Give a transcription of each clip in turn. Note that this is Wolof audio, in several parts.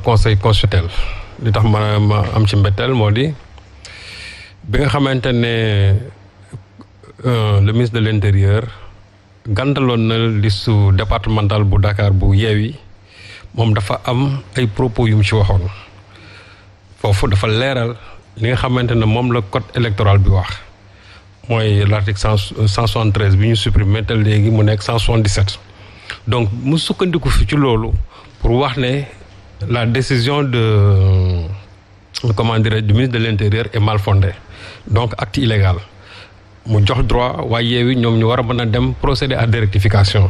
conseil constitutionnel li tax ma am ci mbetteel moo di bi nga xamante ne le ministre de l'intérieur gàntaloon na liste départementale bu Dakar bu Yewwi moom dafa am ay propos yu mu ci waxoon foofu dafa leeral li nga xamante ne moom la code électoral bi wax mooy l'article 173 bi ñu supprimer te léegi mu nekk 177 donc mu sukkandiku fi ci loolu pour wax ne la décision de comment dirais du ministre de l'intérieur est mal fondée donc acte illégal mu jox droit waa Yewwi ñoom ñu war a mën a dem procéder à des rectifications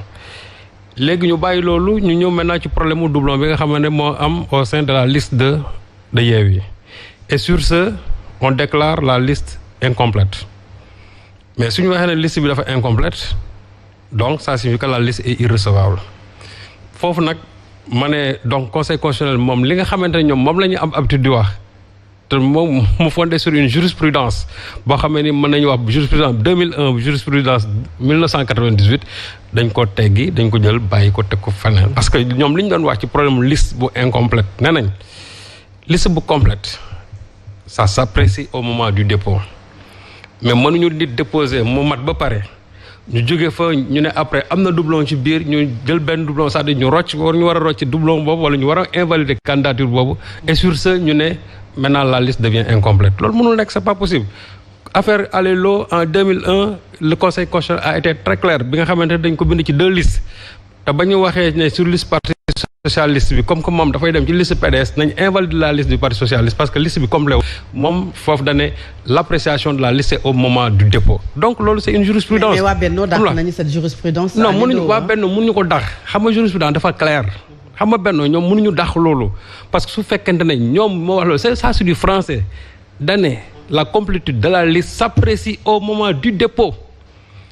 léegi ñu bàyyi loolu ñu ñëw maintenant ci problème mu doublon bi nga xam ne moo am au sein de la liste de Yewwi et sur ce on déclare la liste incomplète mais suñu waxee ne liste bi dafa incomplète donc ça signifie que la liste est irrecevable foofu nag ma ne donc conseil constitutionnel moom li nga xamante ne ñoom moom la ñu am habitude di wax te moom mu fondé sur une jurisprudence boo xamee ni mën nañu wax jurisprudence 2001 jurisprudence 1998 dañ ko teggi dañ ko jël bàyyi ko teg ko feneen parce que ñoom li ñu doon wax ci problème liste bu incomplète nee nañ liste bu complète ça s'apprécie au moment du dépôt mais mënuñu nit déposer mu mat ba pare ñu jóge fa ñu ne après am na doublon ci biir ñu jël benn doublon c'est-à-dire ñu rocc war ñu war a rocc doublon boobu wala ñu war a invalider candidature boobu et sur ce ñu ne maintenant la liste devient incomplète loolu mënul nekk c'est pas possible affaire Alelo en 2001 le conseil constitutionnel a été très clair bi nga xamante ne dañ ko bind ci 2 listes te ba ñu waxee ne sur liste parti socialiste bi comme que moom dafay dem ci liste PDS nañ invalider la liste du parti socialiste parce que liste bi complet moom foofu dane l'appréciation de la liste est au moment du dépôt donc loolu c'est une jurisprudence mais waa Benno dàq nañu cette jurisprudence non mënuñu waa Benno mënuñu ko dàq xam nga jurisprudence dafa clair xam nga Benno ñoom mënuñu dàq loolu parce que su fekkente ne ñoom moo wax loolu c'est ça c'est du français dane la complétude de la liste s'apprécie au moment du dépôt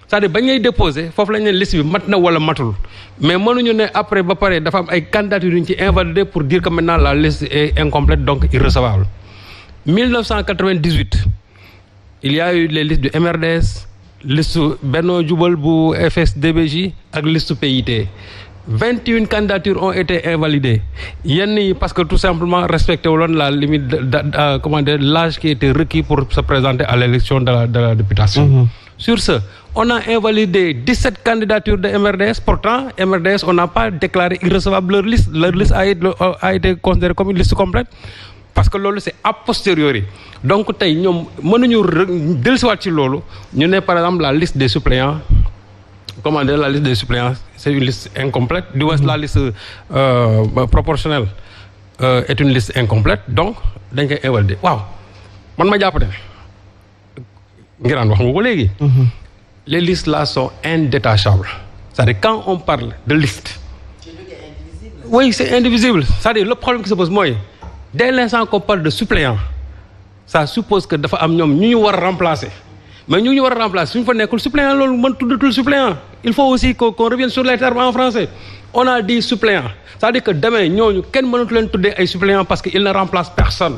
c'est-à-dire bañ ngay déposer foofu lañ ne liste bi mat na wala matul mais mënuñu ne après ba pare dafa am ay candidatures yu ñu ci invalider pour dire que maintenant la liste est incomplète donc irrecevable 1998 il y a eu les listes du MRDS liste Benno Jubal bu FSDBJ ak liste PIT 21 candidatures ont été invalidées yenn yi parce que tout simplement respecté wuloon la limite comment dire l'âge qui était requis pour se présenter à l'élection de la députation. Sur ce, on a invalidé 17 candidatures de MRDS. Pourtant, MRDS, on n'a pas déclaré irrecevable leur liste. Leur liste a été considérée comme une liste complète. Parce que loolu c'est a posteriori. Donc, tey ñoom mënuñu dellusiwaat ci loolu ñu ne par exemple la liste des suppléants. Comment dire, la liste des suppléants, c'est une liste incomplète. Du moins, la liste proportionnelle est une liste incomplète. Donc, dañ koy invalider. Waaw man ma jàpp ne ngiraan wax nga ko léegi. Les listes là sont indétachables. C'est-à-dire quand on parle de liste. Oui, c'est indivisible. C'est-à-dire le problème qui se pose mooy dès l'instant qu'on parle de suppléant ça suppose que dafa am ñoom ñu war a remplacer. mais ñu war a remplacer suñu fa nekkul suppléant loolu mën tuddatul suppléant il faut aussi qu'on revienne sur les termes en français on a dit suppléant c'est-à-dire que demain ñooñu kenn mënatu leen tuddee ay suppléant parce que il ne remplace personne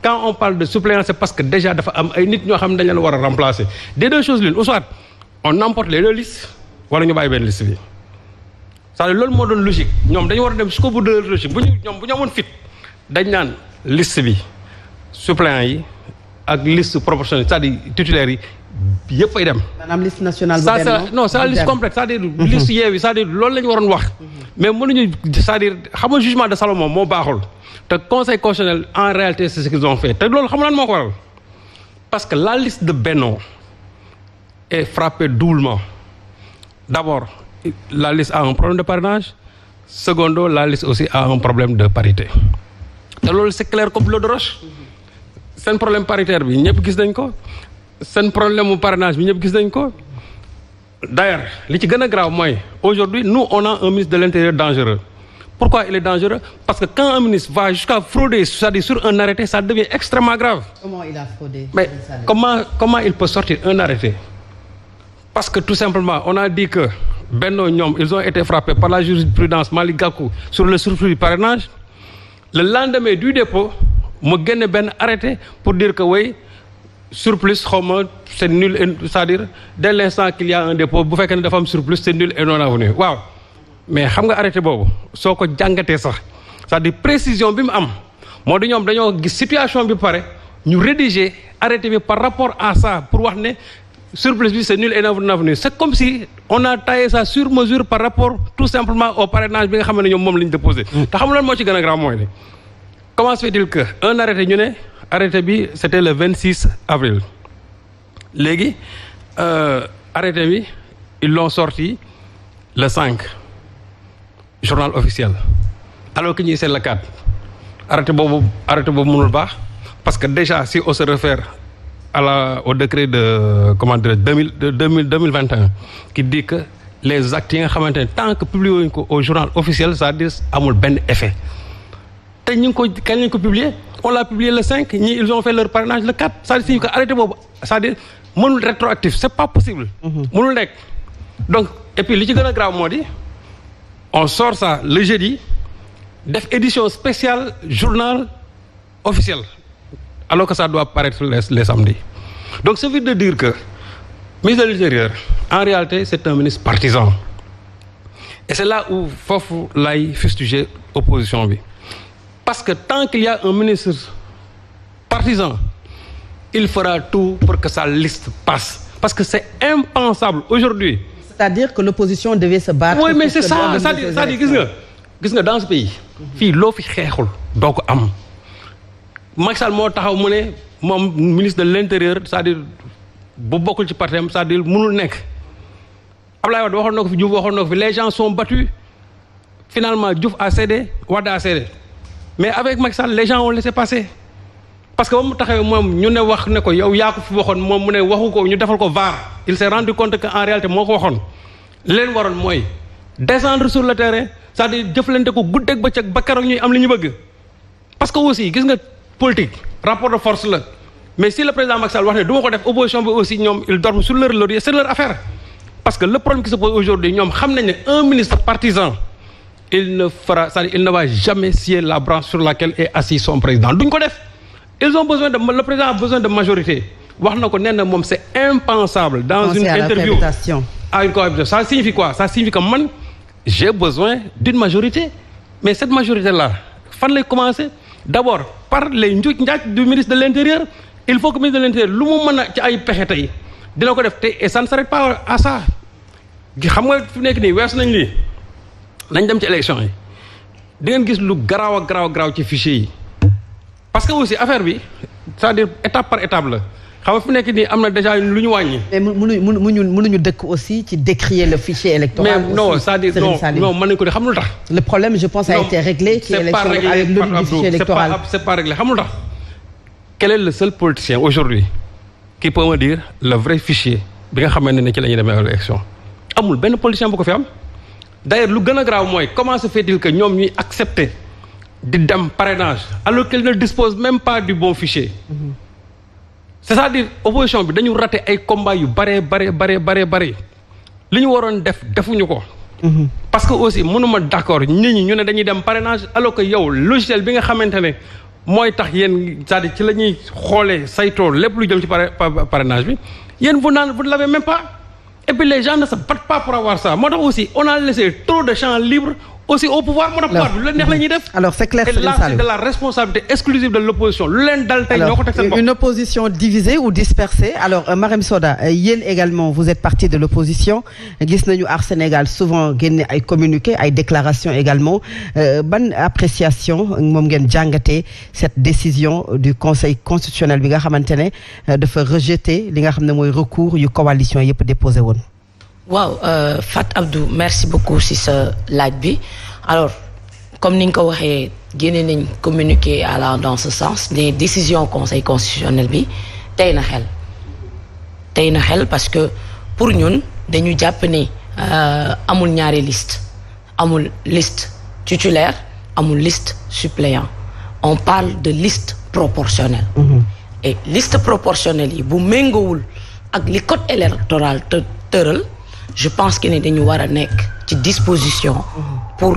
quand on parle de suppléant c'est parce que déjà dafa am ay nit ñoo xam ne dañ leen war a remplacer des deux choses l'une ou soit on emporte les 2 listes wala ñu bàyyi benn liste bi c'est-à-dire loolu moo doon logique ñoom dañu war a dem jusqu'au bout de leur logique bu ñu amoon fit dañ naan liste bi suppléant yi ak liste proportionnelle c'est-à-dire titulaires yi yëpp ay dem. maanaam liste nationale bu Benno non c'est la liste complète c'est-à-dire liste Yewwi c'est-à-dire loolu la ñu waroon wax. mais mënuñu c'est-à-dire xam nga jugement de Salomon moo baaxul. te conseil constitutionnel en réalité c'est ce qu'ils ont fait te loolu xam nga lan moo ko waral parce que la liste de Benno est frappée doublement d'abord la liste a un problème de parrainage secondo la liste aussi a un problème de parité te loolu c'est clair comme l'eau de roche seen problème paritaire bi ñëpp gis nañ ko. seen problème mu parrainage bi ñëpp gis nañ ko d'ailleurs li ci gën a grave mooy aujourd'hui nous on a un ministre de l'Intérieur dangereux pourquoi il est dangereux parce que quand un ministre va jusqu'à frauder c'est-à-dire sur un arrêté ça devient extrêmement grave. Comment il a fraudé? Mais comment il peut sortir un arrêté parce que tout simplement on a dit que Benno ñoom ils ont été frappés par la jurisprudence Malick Gakou sur le surplus du parrainage le lendemain du dépôt mu génne benn arrêté pour dire que oui surplus xaw ma c'est nul c'est-à-dire dès l'instant qu'il y a un dépôt bu fekkee ne dafa am surplus c'est nul et non avenu waaw mais xam nga arrêté boobu soo ko jàngatee sax c'est-à-dire précision bi mu am moo di ñoom dañoo gis situation bi pare ñu rédiger arrêté bi par rapport à ça pour wax ne surplus bi c'est nul et non avenu c'est comme si on a taillé ça sur mesure par rapport tout simplement au parrainage bi nga xam ne ñoom moom la ñu déposé. te xam lan moo ci gën a grave mooy ne comment se fait-il que un arrêté ñu ne arrêté bi c'était le 26 avril léegi arrêté bi ils l'ont sorti le 5 journal officiel alors que ñuy c'est le 4 arrêté boobu mënul baax parce que déjà si on se réfère au décret de comment dire 2021 qui dit que les actes yi nga xamante ne tant que publié wuñ ko au journal officiel c'est-à-dire amul benn effet te ñu ngi ko kañ lañ ko publier on l'a publié le 5 ñii ils ont fait leur parrainage le 4 ça signifie que arrêté boobu c'est-à-dire mënul rétroactif c'est pas possible mënul nekk donc et puis li ci gën a grave moo di on sort ça le jeudi def édition spéciale journal officiel alors que ça doit paraître les samedis donc ça veut dire que ministre de l'Intérieur en réalité c'est un ministre partisan et c'est là où foofu lay fustiger opposition bi parce que tant qu'il y a un ministre partisan il fera tout pour que sa liste passe parce que c'est impensable aujourd'hui. C'est-à-dire que l'opposition devait se battre. Oui mais c'est ça c'est-à-dire gis nga dans ce pays fii loo fi xeexul doo ko am Macky Sall moo taxaw mu ne moom ministre de l'intérieur c'est-à-dire bu bokkul ci parti am c'est-à-dire mënul nekk Abdoulaye Wade waxoon na ko fi Diouf waxoon na ko fi les gens sont battus finalement Diouf a cédé Wade a cédé mais avec Macky Sall les gens ont laissé passer parce que ba mu taxawee moom ñu ne wax ne ko yow yaa ko fi waxoon moom mu ne waxu ko ñu defal ko VAR il s'est rendu compte que en réalité moo ko waxoon leen waroon mooy descendre sur le terrain c'est-à-dire jëflante ko guddeeg bëccëg ba keroog ñuy am li ñu bëgg parce que aussi gis nga politique rapport de force la mais si le président Macky Sall wax ne du ma ko def opposition bi aussi ñoom ils dorment sur leur laurier c'est leur affaire parce que le problème qui se pose aujourd'hui ñoom xam nañ ne un ministre partisan il ne va jamais scier la branche sur laquelle est assis son président duñ ko def ils ont besoin le président a besoin de majorité wax na ko nee na moom c'est impensable dans une interview à une cohabitation ça signifie quoi ça signifie que man j'ai besoin d'une majorité mais cette majorité là fan lay commencer d'abord par les njuuj njaaj du ministre de l'intérieur il faut que ministre de l'intérieur lu mu mën a ci ay pexe tey dina ko def te et ça ne s'arrête pas à ça xam nga fi nekk nii weesu nañ lii nañ dem ci élection yi di ngeen gis lu garaaw a garaaw ci fichier yi parce que aussi affaire bi c'est-à-dire étape par étape la xam nga fi nekk nii am na déjà lu ñu wàññi. mais mënuñu dëkk aussi ci décrier le fichier électoral. mais non c'est-à-dire non mën nañu ko de xam lu tax. le problème je pense a été réglé. ci élection avec l'audit du fichier électoral. c'est pas réglé xam lu tax. quel est le seul politicien aujourd'hui qui peut me dire le vrai fichier bi nga xamante ne ci la ñuy demee élection amul benn politicien bu ko fi am d'ailleurs lu gën a grave mooy comment se fait-il que ñoom ñuy accepter di dem parrainage alors qu'ils ne disposent même pas du bon fichier. c'est-à-dire opposition bi dañu raté ay combats yu bare li ñu waroon defuñu ko. parce que aussi mënuma d'accord nit ñi ñu ne dañuy dem parrainage alors que yow logiciel bi nga xamante ne mooy tax yéen c'est-à-dire ci la ñuy xoolee saytoo lépp lu jëm ci parrainage bi yéen vous ne l'avez même pas et puis les gens ne se battent pas pour avoir ça moo tax aussi on a laissé trop de champ libre aussi au pouvoir moo tax pouvoir bi lu leen neex la ñuy def. alors c'est clair, et là c'est de la responsabilité exclusive de l'opposition lu leen dal tey ñoo ko teg seen bopp. Une opposition divisée ou dispersée alors Marème Soda yéen également vous êtes partie de l'opposition gis nañu Aar Sénégal souvent génne ay communiqués ay déclarations également ban appréciation moom ngeen jàngatee cette décision du conseil constitutionnel bi nga xamante ne dafa rejeter li nga xam ne mooy recours yu coalition yëpp déposé woon. waaw Fat Abdou merci beaucoup si sa laaj bi alors comme ni nga ko waxee génne nañ communiqué allant dans ce sens des décisions conseil constitutionnel bi tey na xel parce que pour ñun dañu jàpp ne amul ñaari liste amul liste titulaire amul liste suppléant on parle de liste proportionnelle. Et liste proportionnelle yi bu méngoowul ak li code électoral tëral je pense que ne dañu war a nekk ci disposition pour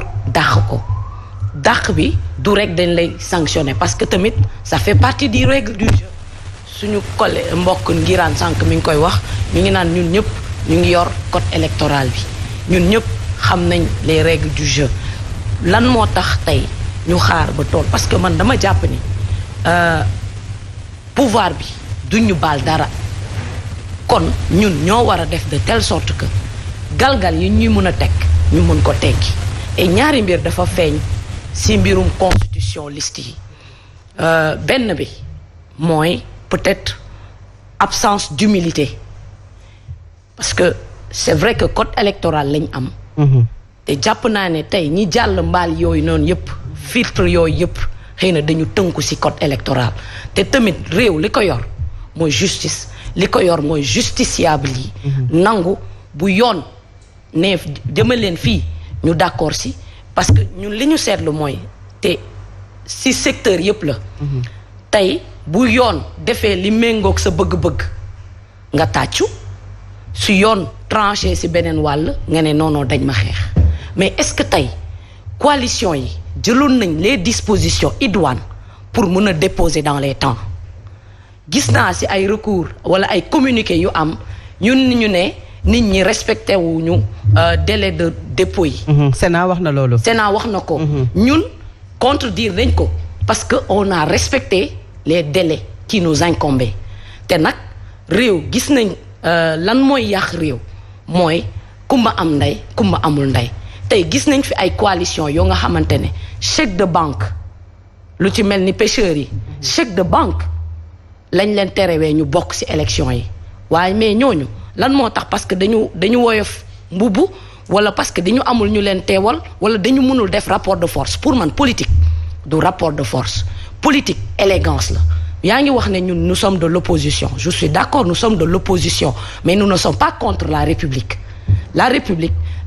dàq bi du rek dañ lay sanctionner parce que tamit ça fait partie des règles du jeu suñu collègue mbokk ngiraan sànq mi ngi koy wax mi ngi naan ñun ñëpp ñu ngi yor code électoral bi ñun ñëpp xam nañ les règles du jeu lan moo tax tey ñu xaar ba tool parce que man dama jàpp ni pouvoir bi duñ ñu baal dara kon ñun ñoo war a def de telle sorte que galgal yi ñuy mën a teg ñu mën ko teggi et ñaari mbir dafa feeñ ci mbirum constitution liste yi benn bi mooy peut-être absence d'humilité parce que c'est vrai que code électoral lañ am te jàpp naa ne tey ñi jàll mbaal yooyu noonu yëpp filtre yooyu yëpp xëy na dañu tënku ci code électoral te tamit réew li ko yor mooy justice li ko yor mooy justiciable yi nangu bu yoon ne dema leen fii ñu d'accord ci parce que ñun li ñu seetlu mooy te ci secteur yëpp la tey bu yoon defee li méngoog sa bëgg-bëgg nga tàccu su yoon tranché ci beneen wàll nga ne non dañ ma xeex mais est-ce que tey coalition yi jëloon nañ les dispositions idoines pour mën a déposer dans les temps gis naa ci ay recours walla ay communiqué yu am ñun ñu ne nit ñi respecté wuñu délai de dépôt yi. Sénat wax na loolu. Sénat wax na ko. ñun contredire nañ ko parce que on a respecté les délais qui nous incombaient te nag réew gis nañ lan mooy yàq réew mooy kumba am ndey kumba amul ndey tey gis nañ fi ay coalition yoo nga xamante ne chèque de banque lu ci mel ni pêcheurs yi chèque de banque lañ leen terewee ñu bokk ci élection yi waaye mais ñooñu lan moo tax parce que dañu woyof mbubu walla parce que dañu amul ñu leen teewal walla dañu mënul def rapport de force pour man politique du rapport de force politique élégance la yaa ngi wax ne ñun nous sommes de l'opposition je suis d'accord nous sommes de l'opposition mais nous ne sommes pas contre la République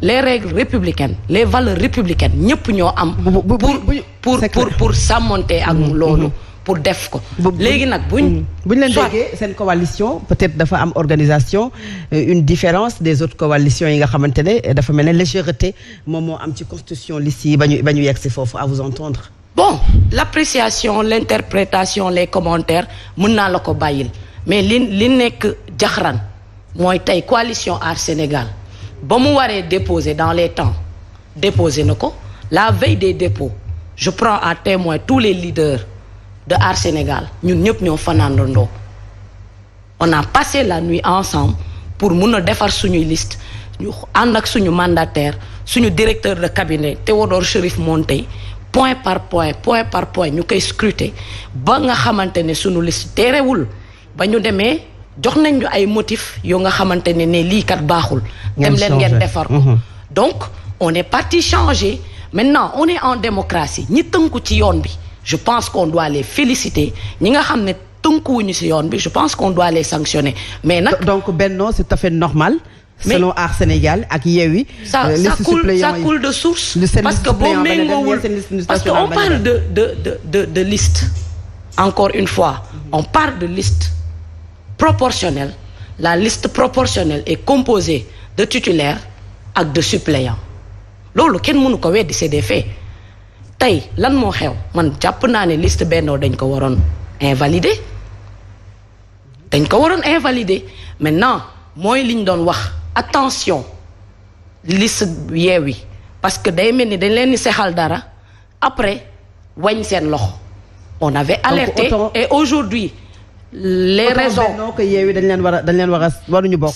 les règles républicaines les valeurs républicaines ñëpp ñoo am pour sàmmonte ak loolu pour def ko léegi nag buñ leen déggee seen coalition peut-être dafa am organisation une différence des autres coalitions yi nga xamante ne dafa mel ne légèreté moom moo am ci constitution liste yi ba ñu yegg si foofu à vous entendre. Bon l'appréciation l'interprétation les commentaires mën naa la ko bàyyil mais li nekk jaxran mooy tey coalition Aar Sénégal ba mu waree déposer dans les temps déposer na ko la veille des dépôts je prends à témoin tous les leaders de Aar Sénégal ñun ñëpp ñoo fanaandandoo on a passé la nuit ensemble pour mun a defar suñuy liste ñu ànd ak suñu mandataire suñu directeur de cabinet Théodore Chérif Monteil point par point ñu koy scruter ba nga xamante ne suñu liste terewul ba ñu demee jox nañ ñu ay motifs yoo nga xamante ne lii kat baaxul dem leen ngeen defar ko donc on est parti changer maintenant on est en démocratie ñi tënku ci yoon bi je pense qu'on doit les féliciter ñi nga xam ne tënkuwuñu ci yoon bi je pense qu'on doit les sanctionner mais nag donc Benno c'est tout à fait normal selon Aar Sénégal ak Yewwi ça coule de source parce que boo méngoowul parce que on parle de liste encore une fois on parle de liste proportionnelle la liste proportionnelle est composée de titulaires ak de suppléants loolu kenn mënu ko weddi c'est des faits tey lan moo xew man jàpp naa ne liste Benno dañ ko waroon invalider maintenant mooy liñ doon wax attention liste Yewwi parce que day mel ni dañ leen di sexal dara après wañ seen loxo on avait alerté et aujourd'hui les raisons que Yewwi dañ leen war a waruñu bokk